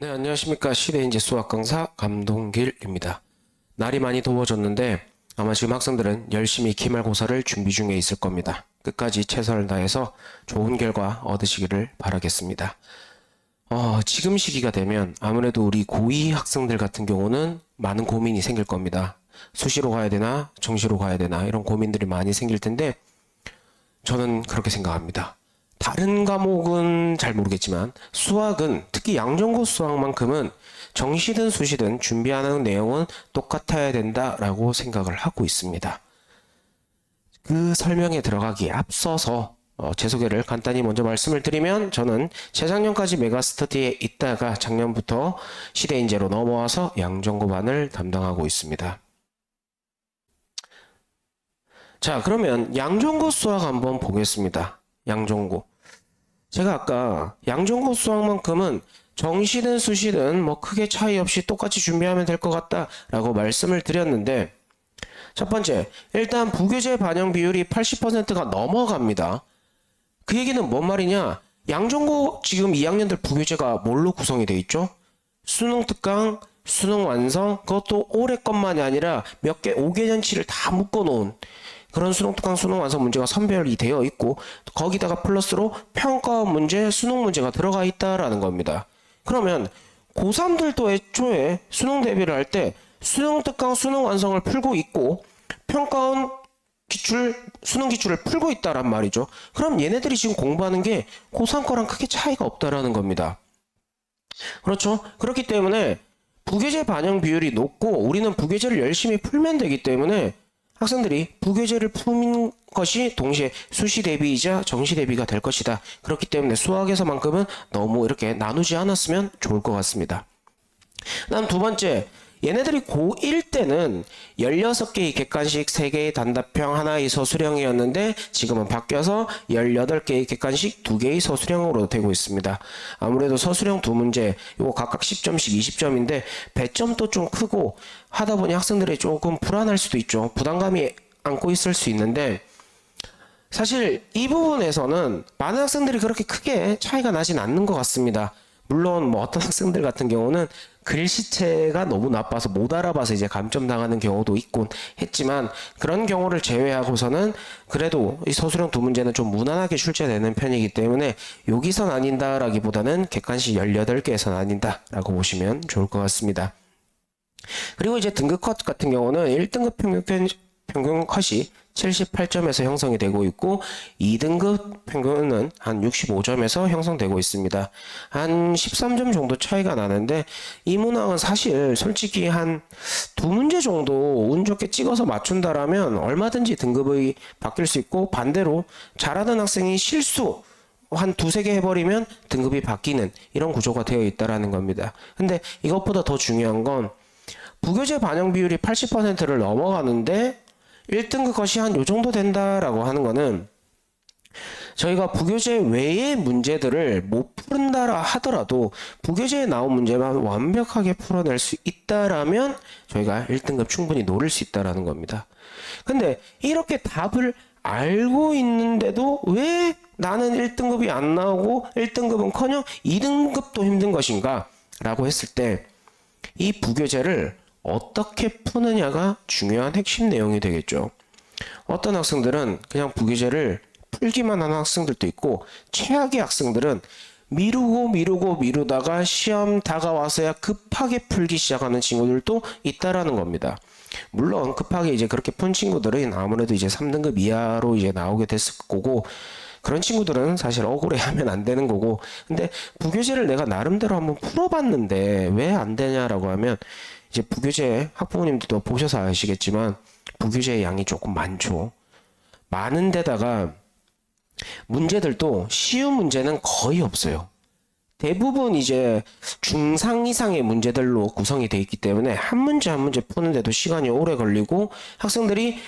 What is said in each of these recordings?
네, 안녕하십니까. 시대인재 수학 강사 감동길입니다. 날이 많이 더워졌는데 아마 지금 학생들은 열심히 기말고사를 준비 중에 있을 겁니다. 끝까지 최선을 다해서 좋은 결과 얻으시기를 바라겠습니다. 지금 시기가 되면 아무래도 우리 고2 학생들 같은 경우는 많은 고민이 생길 겁니다. 수시로 가야 되나, 정시로 가야 되나 이런 고민들이 많이 생길 텐데 저는 그렇게 생각합니다. 다른 과목은 잘 모르겠지만 수학은 특히 양전고 수학만큼은 정시든 수시든 준비하는 내용은 똑같아야 된다라고 생각을 하고 있습니다. 그 설명에 들어가기에 앞서서 제 소개를 간단히 먼저 말씀을 드리면 저는 재작년까지 메가스터디에 있다가 작년부터 시대인재로 넘어와서 양전고반을 담당하고 있습니다. 자, 그러면 양전고 수학 한번 보겠습니다. 양전고. 제가 아까 양전고 수학만큼은 정시든 수시든 뭐 크게 차이 없이 똑같이 준비하면 될 것 같다라고 말씀을 드렸는데 첫 번째, 일단 부교재 반영 비율이 80%가 넘어갑니다. 그 얘기는 뭔 말이냐? 양전고 지금 2학년들 부교재가 뭘로 구성이 되어 있죠? 수능 특강, 수능 완성, 그것도 올해 것만이 아니라 몇 개 5개년치를 다 묶어놓은 그런 수능 특강 수능 완성 문제가 선별이 되어 있고 거기다가 플러스로 평가 문제, 수능 문제가 들어가 있다라는 겁니다. 그러면 고3들도 애초에 수능 대비를 할 때 수능 특강 수능 완성을 풀고 있고 평가원 기출, 수능 기출을 풀고 있다란 말이죠. 그럼 얘네들이 지금 공부하는 게 고3 거랑 크게 차이가 없다라는 겁니다. 그렇죠? 그렇기 때문에 부교재 반영 비율이 높고 우리는 부교재를 열심히 풀면 되기 때문에 학생들이 부교재를 푸는 것이 동시에 수시 대비이자 정시 대비가 될 것이다. 그렇기 때문에 수학에서만큼은 너무 이렇게 나누지 않았으면 좋을 것 같습니다. 다음 두 번째, 얘네들이 고1 때는 16개의 객관식, 3개의 단답형, 하나의 서술형이었는데 지금은 바뀌어서 18개의 객관식, 2개의 서술형으로 되고 있습니다. 아무래도 서술형 두 문제, 이거 각각 10점씩 20점인데 배점도 좀 크고 하다 보니 학생들이 조금 불안할 수도 있죠. 부담감이 안고 있을 수 있는데 사실 이 부분에서는 많은 학생들이 그렇게 크게 차이가 나진 않는 것 같습니다. 물론 뭐 어떤 학생들 같은 경우는 글씨체가 너무 나빠서 못 알아봐서 이제 감점 당하는 경우도 있곤 했지만 그런 경우를 제외하고서는 그래도 이 서술형 두 문제는 좀 무난하게 출제되는 편이기 때문에 여기서 나뉜다라기보다는 객관식 18개에서 나뉜다라고 보시면 좋을 것 같습니다. 그리고 이제 등급 컷 같은 경우는 1등급 평균 컷이 78점에서 형성이 되고 있고 2등급 평균은 한 65점에서 형성되고 있습니다. 한 13점 정도 차이가 나는데 이 문항은 사실 솔직히 한 두 문제 정도 운 좋게 찍어서 맞춘다라면 얼마든지 등급이 바뀔 수 있고 반대로 잘하는 학생이 실수 한 두세 개 해버리면 등급이 바뀌는 이런 구조가 되어 있다라는 겁니다. 근데 이것보다 더 중요한 건 부교재 반영 비율이 80%를 넘어가는데 1등급 것이 한 요 정도 된다라고 하는 거는 저희가 부교재 외의 문제들을 못 푼다라 하더라도 부교재에 나온 문제만 완벽하게 풀어낼 수 있다라면 저희가 1등급 충분히 노릴 수 있다라는 겁니다. 근데 이렇게 답을 알고 있는데도 왜 나는 1등급이 안 나오고 1등급은커녕 2등급도 힘든 것인가? 라고 했을 때 이 부교재를 어떻게 푸느냐가 중요한 핵심 내용이 되겠죠. 어떤 학생들은 그냥 부교재를 풀기만 하는 학생들도 있고 최악의 학생들은 미루다가 시험 다가와서야 급하게 풀기 시작하는 친구들도 있다라는 겁니다. 물론 급하게 이제 그렇게 푼 친구들은 아무래도 이제 3등급 이하로 이제 나오게 됐을 거고 그런 친구들은 사실 억울해하면 안 되는 거고 근데 부교재를 내가 나름대로 한번 풀어봤는데 왜 안 되냐라고 하면 이제 부교재 학부모님들도 보셔서 아시겠지만 부교재의 양이 조금 많죠. 많은 데다가 문제들도 쉬운 문제는 거의 없어요. 대부분 이제 중상 이상의 문제들로 구성이 되어 있기 때문에 한 문제 한 문제 푸는데도 시간이 오래 걸리고 학생들이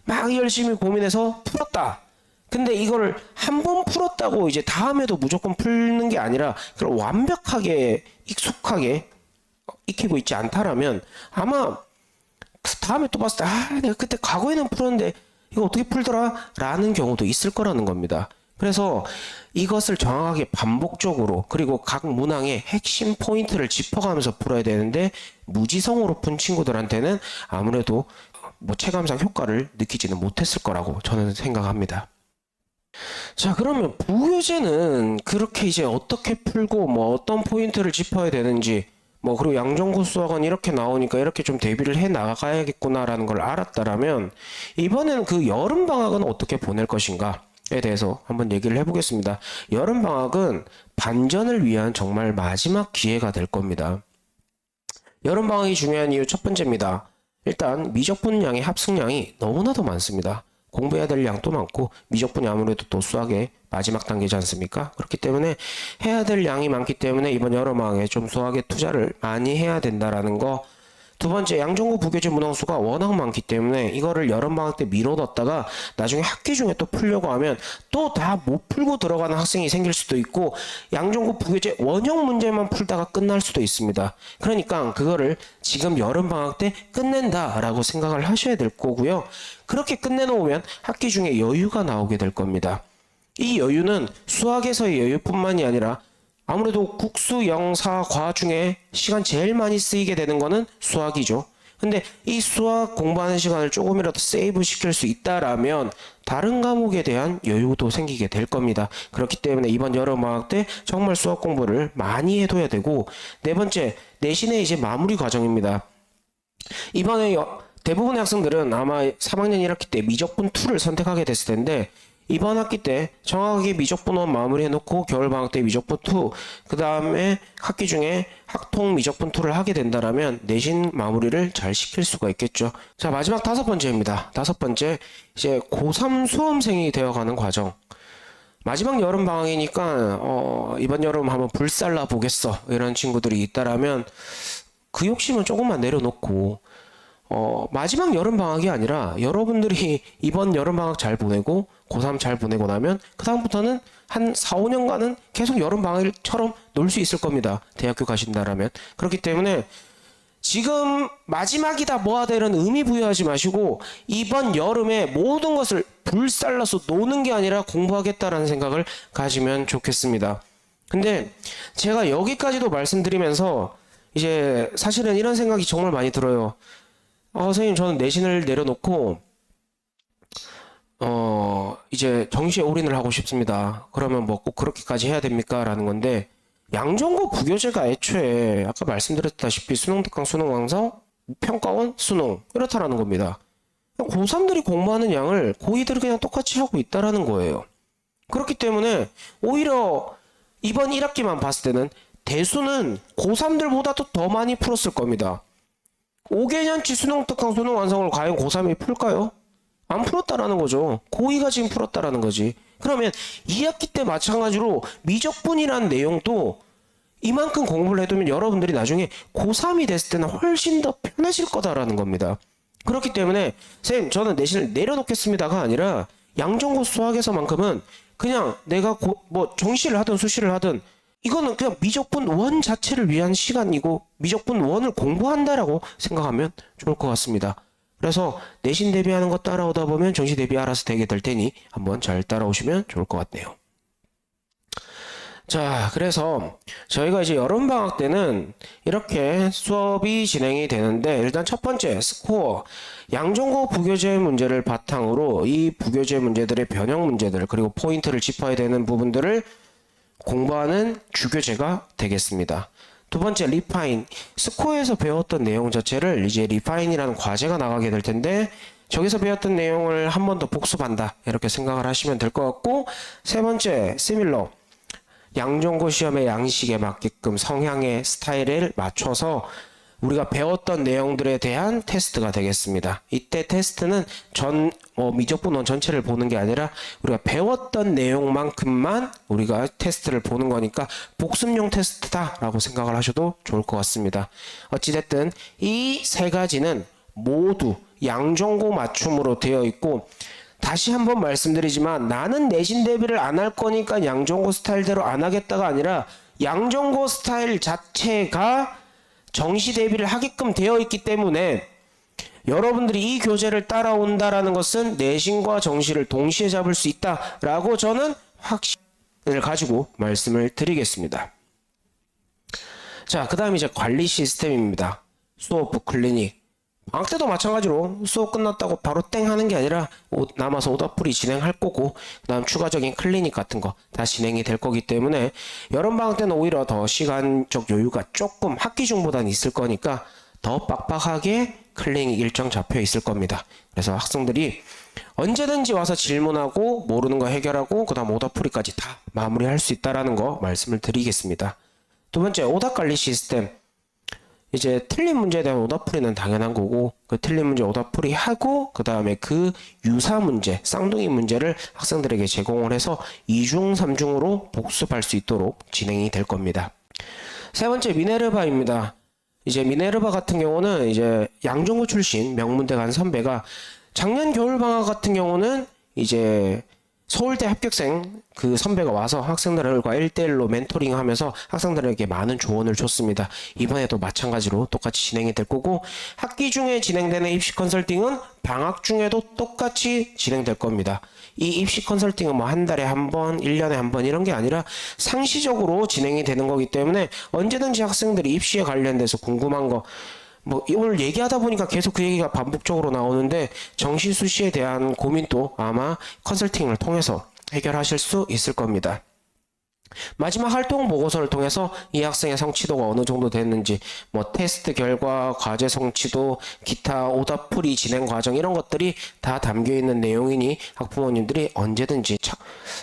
막 열심히 고민해서 풀었다. 근데 이걸 한 번 풀었다고 이제 다음에도 무조건 풀는 게 아니라 그걸 완벽하게 익숙하게 익히고 있지 않다라면 아마 다음에 또 봤을 때 내가 그때 과거에는 풀었는데 이거 어떻게 풀더라? 라는 경우도 있을 거라는 겁니다. 그래서 이것을 정확하게 반복적으로 그리고 각 문항의 핵심 포인트를 짚어가면서 풀어야 되는데 무지성으로 푼 친구들한테는 아무래도 뭐 체감상 효과를 느끼지는 못했을 거라고 저는 생각합니다. 자, 그러면 부교재는 그렇게 이제 어떻게 풀고 뭐 어떤 포인트를 짚어야 되는지 뭐 그리고 양정구 수학은 이렇게 나오니까 이렇게 좀 대비를 해 나가야겠구나라는 걸 알았다라면 이번에는 그 여름 방학은 어떻게 보낼 것인가에 대해서 한번 얘기를 해보겠습니다. 여름 방학은 반전을 위한 정말 마지막 기회가 될 겁니다. 여름 방학이 중요한 이유 첫 번째입니다. 일단 미적분량의 합승량이 너무나도 많습니다. 공부해야 될 양도 많고 미적분이 아무래도 또 수학의 마지막 단계지 않습니까? 그렇기 때문에 해야 될 양이 많기 때문에 이번 여름방학에 좀 수학에 투자를 많이 해야 된다라는 거. 두 번째, 양정구 부교재 문항수가 워낙 많기 때문에 이거를 여름방학 때 미뤄뒀다가 나중에 학기 중에 또 풀려고 하면 또 다 못 풀고 들어가는 학생이 생길 수도 있고 양정구 부교재 원형 문제만 풀다가 끝날 수도 있습니다. 그러니까 그거를 지금 여름방학 때 끝낸다라고 생각을 하셔야 될 거고요. 그렇게 끝내놓으면 학기 중에 여유가 나오게 될 겁니다. 이 여유는 수학에서의 여유뿐만이 아니라 아무래도 국수, 영사, 과 중에 시간 제일 많이 쓰이게 되는 거는 수학이죠. 근데 이 수학 공부하는 시간을 조금이라도 세이브 시킬 수 있다라면 다른 과목에 대한 여유도 생기게 될 겁니다. 그렇기 때문에 이번 여름방학 때 정말 수학 공부를 많이 해둬야 되고, 네 번째, 내신의 이제 마무리 과정입니다. 이번에 대부분의 학생들은 아마 3학년 1학기 때 미적분 2를 선택하게 됐을 텐데 이번 학기 때 정확하게 미적분 1 마무리해놓고 겨울방학 때 미적분 2, 그 다음에 학기 중에 학통 미적분 2를 하게 된다라면 내신 마무리를 잘 시킬 수가 있겠죠. 자, 마지막 다섯 번째입니다. 다섯 번째, 이제 고3 수험생이 되어가는 과정. 마지막 여름방학이니까 이번 여름 한번 불살라 보겠어 이런 친구들이 있다라면 그 욕심은 조금만 내려놓고 마지막 여름방학이 아니라 여러분들이 이번 여름방학 잘 보내고 고3 잘 보내고 나면 그 다음부터는 한 4, 5년간은 계속 여름방학처럼 놀 수 있을 겁니다. 대학교 가신다라면. 그렇기 때문에 지금 마지막이다 뭐하다 이런 의미 부여하지 마시고 이번 여름에 모든 것을 불살라서 노는 게 아니라 공부하겠다라는 생각을 가지면 좋겠습니다. 근데 제가 여기까지도 말씀드리면서 이제 사실은 이런 생각이 정말 많이 들어요. 선생님, 저는 내신을 내려놓고, 이제 정시에 올인을 하고 싶습니다. 그러면 뭐 꼭 그렇게까지 해야 됩니까? 라는 건데, 양정구 부교재가 애초에 아까 말씀드렸다시피 수능 특강, 수능 왕성, 평가원, 수능, 이렇다라는 겁니다. 고3들이 공부하는 양을 고2들이 그냥 똑같이 하고 있다라는 거예요. 그렇기 때문에 오히려 이번 1학기만 봤을 때는 대수는 고3들보다도 더 많이 풀었을 겁니다. 5개년치 수능 특강 수능 완성을 과연 고3이 풀까요? 안 풀었다라는 거죠. 고2가 지금 풀었다라는 거지. 그러면 2학기 때 마찬가지로 미적분이라는 내용도 이만큼 공부를 해두면 여러분들이 나중에 고3이 됐을 때는 훨씬 더 편해질 거다라는 겁니다. 그렇기 때문에 선생님, 저는 내신을 내려놓겠습니다가 아니라 양정고 수학에서만큼은 그냥 내가 뭐 정시를 하든 수시를 하든 이거는 그냥 미적분 1 자체를 위한 시간이고 미적분 1을 공부한다라고 생각하면 좋을 것 같습니다. 그래서 내신 대비하는 거 따라오다 보면 정시 대비 알아서 되게 될 테니 한번 잘 따라오시면 좋을 것 같네요. 자, 그래서 저희가 이제 여름방학 때는 이렇게 수업이 진행이 되는데 일단 첫 번째 스코어, 양정고 부교재 문제를 바탕으로 이 부교재 문제들의 변형 문제들 그리고 포인트를 짚어야 되는 부분들을 공부하는 주교재가 되겠습니다. 두 번째, 리파인. 스코어에서 배웠던 내용 자체를 이제 리파인이라는 과제가 나가게 될 텐데 저기서 배웠던 내용을 한 번 더 복습한다 이렇게 생각을 하시면 될 것 같고, 세 번째, 시밀러. 양정고 시험의 양식에 맞게끔 성향의 스타일을 맞춰서 우리가 배웠던 내용들에 대한 테스트가 되겠습니다. 이때 테스트는 미적분 1 전체를 보는 게 아니라 우리가 배웠던 내용만큼만 우리가 테스트를 보는 거니까 복습용 테스트다라고 생각을 하셔도 좋을 것 같습니다. 어찌됐든 이 세 가지는 모두 양정고 맞춤으로 되어 있고, 다시 한번 말씀드리지만 나는 내신 대비를 안 할 거니까 양정고 스타일대로 안 하겠다가 아니라 양정고 스타일 자체가 정시 대비를 하게끔 되어 있기 때문에 여러분들이 이 교재를 따라온다라는 것은 내신과 정시를 동시에 잡을 수 있다라고 저는 확신을 가지고 말씀을 드리겠습니다. 자, 그 다음 이제 관리 시스템입니다. 수업 클리닉. 방학 때도 마찬가지로 수업 끝났다고 바로 땡 하는 게 아니라 남아서 오더풀이 진행할 거고, 그 다음 추가적인 클리닉 같은 거 다 진행이 될 거기 때문에 여름방학 때는 오히려 더 시간적 여유가 조금 학기 중보다는 있을 거니까 더 빡빡하게 클리닉 일정 잡혀 있을 겁니다. 그래서 학생들이 언제든지 와서 질문하고 모르는 거 해결하고 그 다음 오더풀이까지 다 마무리할 수 있다라는 거 말씀을 드리겠습니다. 두 번째, 오답 관리 시스템. 이제 틀린 문제에 대한 오답풀이는 당연한 거고, 그 틀린 문제 오답풀이 하고 그 다음에 그 유사 문제, 쌍둥이 문제를 학생들에게 제공을 해서 2중, 3중으로 복습할 수 있도록 진행이 될 겁니다. 세 번째, 미네르바입니다. 이제 미네르바 같은 경우는 이제 양정고 출신 명문대 간 선배가 작년 겨울방학 같은 경우는 이제 서울대 합격생 그 선배가 와서 학생들과 1대1로 멘토링 하면서 학생들에게 많은 조언을 줬습니다. 이번에도 마찬가지로 똑같이 진행이 될 거고, 학기 중에 진행되는 입시 컨설팅은 방학 중에도 똑같이 진행될 겁니다. 이 입시 컨설팅은 뭐 한 달에 한 번, 1년에 한 번 이런 게 아니라 상시적으로 진행이 되는 거기 때문에 언제든지 학생들이 입시에 관련돼서 궁금한 거, 뭐 오늘 얘기하다 보니까 계속 그 얘기가 반복적으로 나오는데 정시 수시에 대한 고민도 아마 컨설팅을 통해서 해결하실 수 있을 겁니다. 마지막 활동 보고서를 통해서 이 학생의 성취도가 어느 정도 됐는지, 뭐 테스트 결과, 과제 성취도, 기타 오답풀이 진행 과정 이런 것들이 다 담겨 있는 내용이니 학부모님들이 언제든지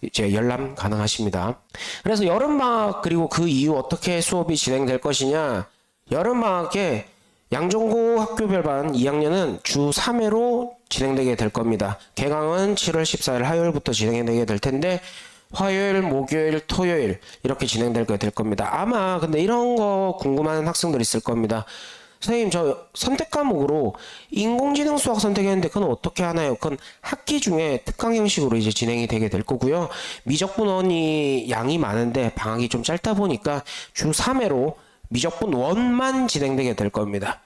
이제 열람 가능하십니다. 그래서 여름방학 그리고 그 이후 어떻게 수업이 진행될 것이냐, 여름방학에 양정고 학교별반 2학년은 주 3회로 진행되게 될 겁니다. 개강은 7월 14일 화요일부터 진행되게 될 텐데 화요일, 목요일, 토요일 이렇게 진행되게 될 겁니다. 아마 근데 이런 거 궁금한 학생들 있을 겁니다. 선생님, 저 선택 과목으로 인공지능 수학 선택했는데 그건 어떻게 하나요? 그건 학기 중에 특강 형식으로 이제 진행이 되게 될 거고요. 미적분 원이 양이 많은데 방학이 좀 짧다 보니까 주 3회로 미적분 1만 진행되게 될 겁니다.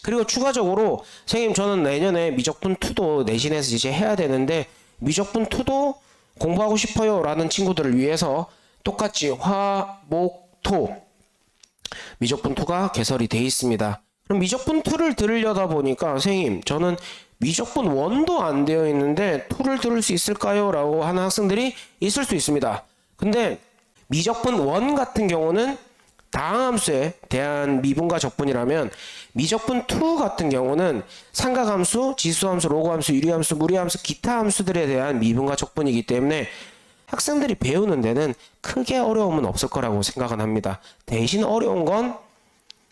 그리고 추가적으로 선생님, 저는 내년에 미적분 2도 내신에서 이제 해야 되는데 미적분 2도 공부하고 싶어요 라는 친구들을 위해서 똑같이 화, 목, 토 미적분 2가 개설이 돼 있습니다. 그럼 미적분 2를 들으려다 보니까 선생님, 저는 미적분 1도 안 되어 있는데 2를 들을 수 있을까요? 라고 하는 학생들이 있을 수 있습니다. 근데 미적분 1 같은 경우는 다항함수에 대한 미분과 적분이라면 미적분 2 같은 경우는 삼각함수, 지수함수, 로그함수, 유리함수, 무리함수, 기타 함수들에 대한 미분과 적분이기 때문에 학생들이 배우는 데는 크게 어려움은 없을 거라고 생각은 합니다. 대신 어려운 건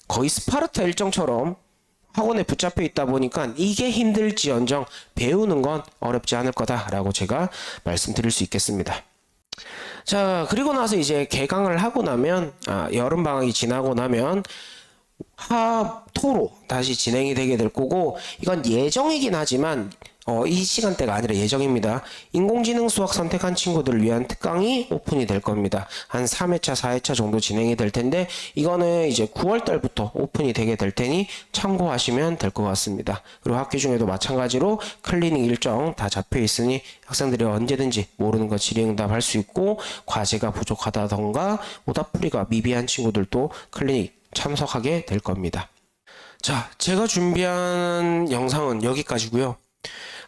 거의 스파르타 일정처럼 학원에 붙잡혀 있다 보니까 이게 힘들지언정 배우는 건 어렵지 않을 거다라고 제가 말씀드릴 수 있겠습니다. 자, 그리고 나서 이제 개강을 하고 나면, 여름방학이 지나고 나면 하, 토로 다시 진행이 되게 될 거고, 이건 예정이긴 하지만 이 시간대가 아니라 예정입니다. 인공지능 수학 선택한 친구들을 위한 특강이 오픈이 될 겁니다. 한 3회차, 4회차 정도 진행이 될 텐데 이거는 이제 9월 달부터 오픈이 되게 될 테니 참고하시면 될 것 같습니다. 그리고 학기 중에도 마찬가지로 클리닉 일정 다 잡혀 있으니 학생들이 언제든지 모르는 거 질의응답 할 수 있고, 과제가 부족하다던가 오답풀이가 미비한 친구들도 클리닉 참석하게 될 겁니다. 자, 제가 준비한 영상은 여기까지고요.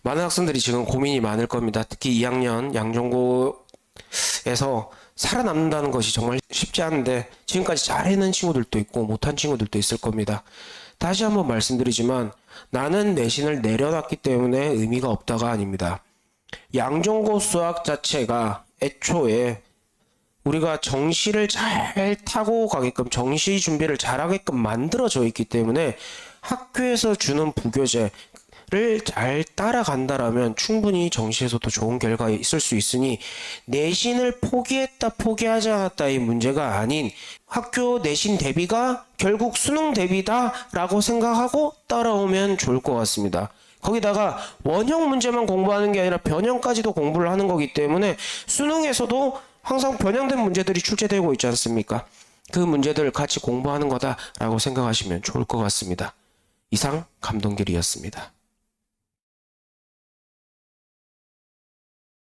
많은 학생들이 지금 고민이 많을 겁니다. 특히 2학년 양정고에서 살아남는다는 것이 정말 쉽지 않은데 지금까지 잘해낸 친구들도 있고 못한 친구들도 있을 겁니다. 다시 한번 말씀드리지만 나는 내신을 내려놨기 때문에 의미가 없다가 아닙니다. 양정고 수학 자체가 애초에 우리가 정시를 잘 타고 가게끔, 정시 준비를 잘하게끔 만들어져 있기 때문에 학교에서 주는 부교재 를 잘 따라간다라면 충분히 정시에서도 좋은 결과가 있을 수 있으니 내신을 포기했다 포기하지 않았다의 문제가 아닌 학교 내신 대비가 결국 수능 대비다 라고 생각하고 따라오면 좋을 것 같습니다. 거기다가 원형 문제만 공부하는 게 아니라 변형까지도 공부를 하는 거기 때문에 수능에서도 항상 변형된 문제들이 출제되고 있지 않습니까? 그 문제들을 같이 공부하는 거다라고 생각하시면 좋을 것 같습니다. 이상 감동길이었습니다.